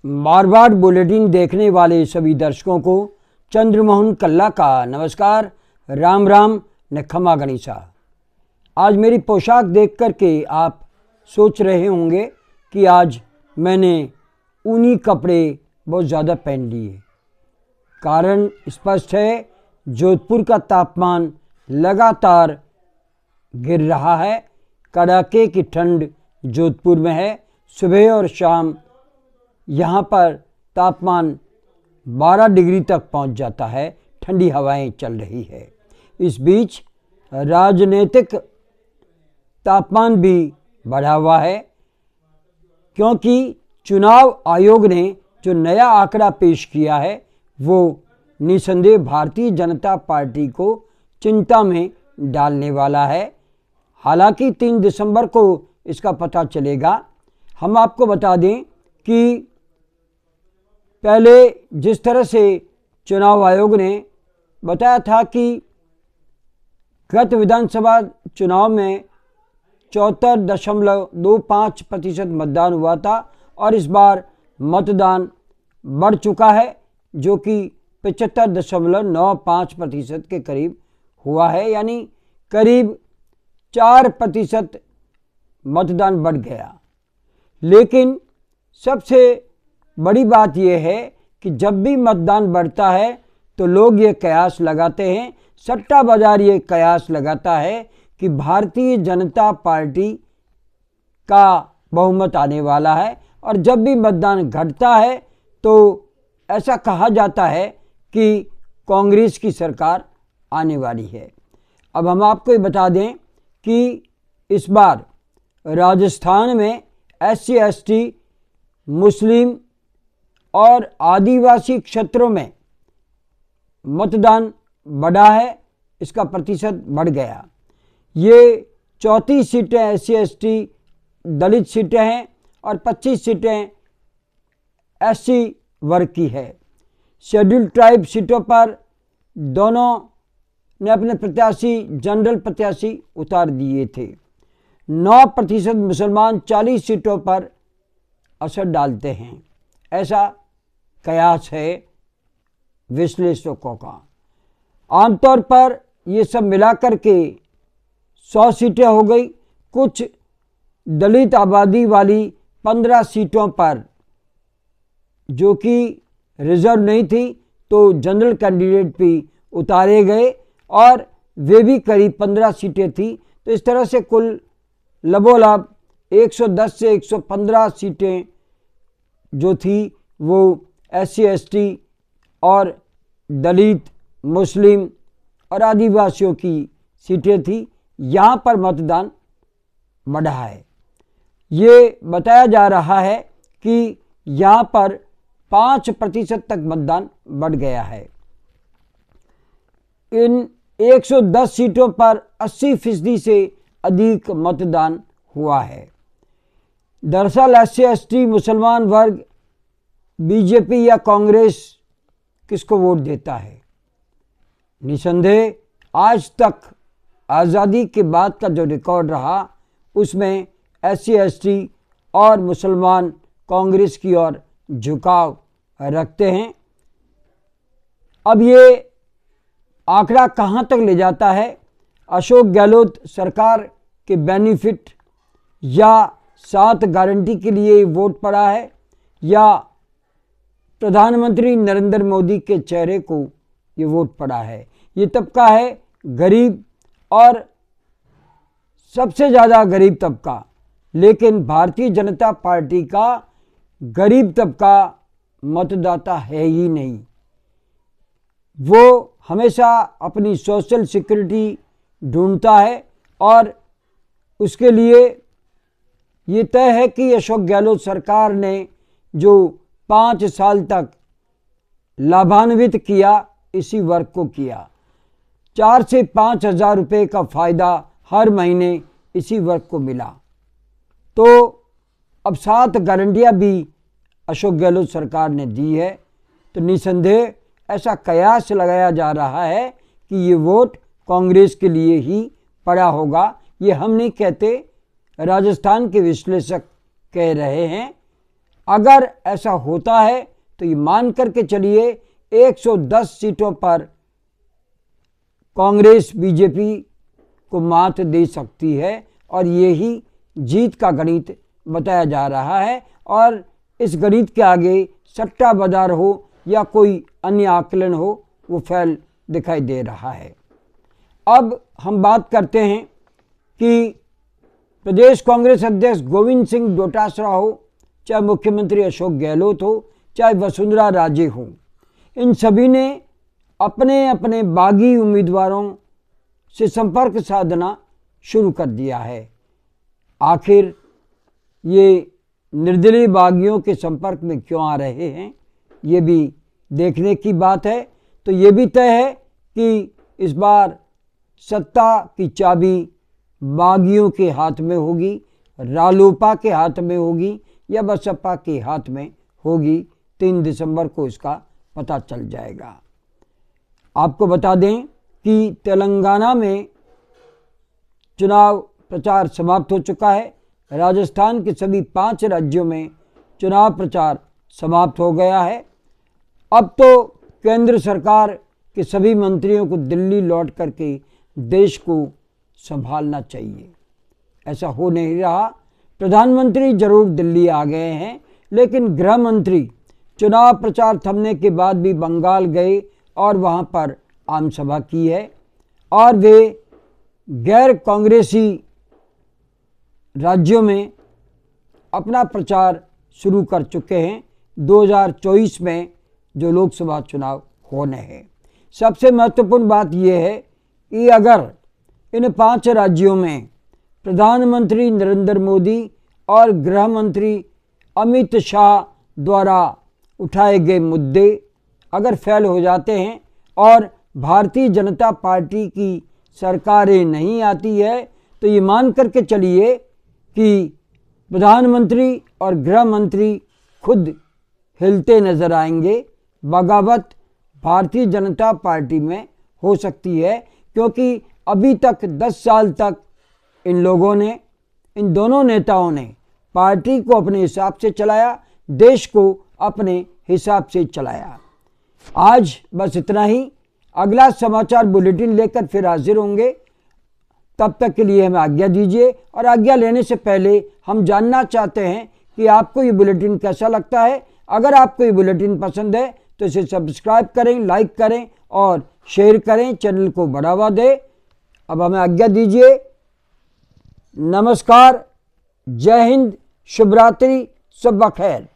Marwar bulletin देखने वाले सभी दर्शकों को चंद्रमोहन कल्ला का नमस्कार, राम राम न खमा गणिसा। आज मेरी पोशाक देख कर के आप सोच रहे होंगे कि आज मैंने ऊनी कपड़े बहुत ज़्यादा पहन लिए। कारण स्पष्ट है, जोधपुर का तापमान लगातार गिर रहा है। कड़ाके की ठंड जोधपुर में है। सुबह और शाम यहाँ पर तापमान 12 डिग्री तक पहुँच जाता है। ठंडी हवाएं चल रही है। इस बीच राजनीतिक तापमान भी बढ़ा हुआ है, क्योंकि चुनाव आयोग ने जो नया आंकड़ा पेश किया है वो निसंदेह भारतीय जनता पार्टी को चिंता में डालने वाला है। हालांकि 3 दिसंबर को इसका पता चलेगा। हम आपको बता दें कि पहले जिस तरह से चुनाव आयोग ने बताया था कि गत विधानसभा चुनाव में 74.25% मतदान हुआ था और इस बार मतदान बढ़ चुका है, जो कि 75.95% के करीब हुआ है। यानी करीब 4% मतदान बढ़ गया। लेकिन सबसे बड़ी बात यह है कि जब भी मतदान बढ़ता है तो लोग ये कयास लगाते हैं, सट्टा बाजार ये कयास लगाता है कि भारतीय जनता पार्टी का बहुमत आने वाला है। और जब भी मतदान घटता है तो ऐसा कहा जाता है कि कांग्रेस की सरकार आने वाली है। अब हम आपको ये बता दें कि इस बार राजस्थान में SC ST, मुस्लिम और आदिवासी क्षेत्रों में मतदान बढ़ा है। इसका प्रतिशत बढ़ गया। ये 34 सीटें SC ST दलित सीटें हैं और 25 सीटें SC वर्ग की है। शेड्यूल्ड ट्राइब सीटों पर दोनों ने अपने प्रत्याशी, जनरल प्रत्याशी उतार दिए थे। 9% मुसलमान 40 सीटों पर असर डालते हैं, ऐसा कयास है विश्लेषकों का। आमतौर पर ये सब मिलाकर के 100 सीटें हो गई। कुछ दलित आबादी वाली 15 सीटों पर जो कि रिजर्व नहीं थी, तो जनरल कैंडिडेट भी उतारे गए और वे भी करीब 15 सीटें थी। तो इस तरह से कुल लबोलब 110 से 115 सीटें जो थी वो SC ST और दलित, मुस्लिम और आदिवासियों की सीटें थी। यहाँ पर मतदान बढ़ा है। ये बताया जा रहा है कि यहाँ पर 5% तक मतदान बढ़ गया है। इन 110 सीटों पर 80% से अधिक मतदान हुआ है। दरअसल SC ST मुसलमान वर्ग बीजेपी या कांग्रेस किसको वोट देता है? निसंदेह आज तक आज़ादी के बाद का जो रिकॉर्ड रहा उसमें SC ST और मुसलमान कांग्रेस की ओर झुकाव रखते हैं। अब ये आंकड़ा कहाँ तक ले जाता है? अशोक गहलोत सरकार के बेनिफिट या 7 गारंटी के लिए वोट पड़ा है, या प्रधानमंत्री नरेंद्र मोदी के चेहरे को ये वोट पड़ा है? ये तबका है गरीब और सबसे ज़्यादा गरीब तबका। लेकिन भारतीय जनता पार्टी का गरीब तबका मतदाता है ही नहीं। वो हमेशा अपनी सोशल सिक्योरिटी ढूंढता है और उसके लिए ये तय है कि अशोक गहलोत सरकार ने जो 5 साल तक लाभान्वित किया, इसी वर्ग को किया। 4 से 5 हज़ार रुपये का फ़ायदा हर महीने इसी वर्ग को मिला। तो अब 7 गारंटियाँ भी अशोक गहलोत सरकार ने दी है। तो निसंदेह ऐसा कयास लगाया जा रहा है कि ये वोट कांग्रेस के लिए ही पड़ा होगा। ये हम नहीं कहते, राजस्थान के विश्लेषक कह रहे हैं। अगर ऐसा होता है तो ये मान करके चलिए 110 सीटों पर कांग्रेस बीजेपी को मात दे सकती है और यही जीत का गणित बताया जा रहा है। और इस गणित के आगे सट्टा बाजार हो या कोई अन्य आकलन हो, वो फेल दिखाई दे रहा है। अब हम बात करते हैं कि प्रदेश कांग्रेस अध्यक्ष गोविंद सिंह डोटासरा हो, चाहे मुख्यमंत्री अशोक गहलोत हो, चाहे वसुंधरा राजे हो, इन सभी ने अपने अपने बागी उम्मीदवारों से संपर्क साधना शुरू कर दिया है। आखिर ये निर्दलीय बागियों के संपर्क में क्यों आ रहे हैं, ये भी देखने की बात है। तो ये भी तय है कि इस बार सत्ता की चाबी बागियों के हाथ में होगी, रालोपा के हाथ में होगी या बसपा के हाथ में होगी। 3 दिसंबर को इसका पता चल जाएगा। आपको बता दें कि तेलंगाना में चुनाव प्रचार समाप्त हो चुका है। राजस्थान के सभी 5 राज्यों में चुनाव प्रचार समाप्त हो गया है। अब तो केंद्र सरकार के सभी मंत्रियों को दिल्ली लौट करके देश को संभालना चाहिए। ऐसा हो नहीं रहा। प्रधानमंत्री जरूर दिल्ली आ गए हैं, लेकिन गृह मंत्री चुनाव प्रचार थमने के बाद भी बंगाल गए और वहां पर आम सभा की है और वे गैर कांग्रेसी राज्यों में अपना प्रचार शुरू कर चुके हैं। 2024 में जो लोकसभा चुनाव होने हैं, सबसे महत्वपूर्ण बात यह है कि अगर इन 5 राज्यों में प्रधानमंत्री नरेंद्र मोदी और गृह मंत्री अमित शाह द्वारा उठाए गए मुद्दे अगर फेल हो जाते हैं और भारतीय जनता पार्टी की सरकारें नहीं आती है, तो ये मान करके चलिए कि प्रधानमंत्री और गृह मंत्री खुद हिलते नजर आएंगे। बगावत भारतीय जनता पार्टी में हो सकती है, क्योंकि अभी तक 10 साल तक इन लोगों ने, इन दोनों नेताओं ने पार्टी को अपने हिसाब से चलाया, देश को अपने हिसाब से चलाया। आज बस इतना ही। अगला समाचार बुलेटिन लेकर फिर हाजिर होंगे। तब तक के लिए हमें आज्ञा दीजिए। और आज्ञा लेने से पहले हम जानना चाहते हैं कि आपको ये बुलेटिन कैसा लगता है। अगर आपको ये बुलेटिन पसंद है तो इसे सब्सक्राइब करें, लाइक करें और शेयर करें, चैनल को बढ़ावा दें। अब हमें आज्ञा दीजिए। नमस्कार, जय हिंद, शुभ रात्रि, सुबह खैर।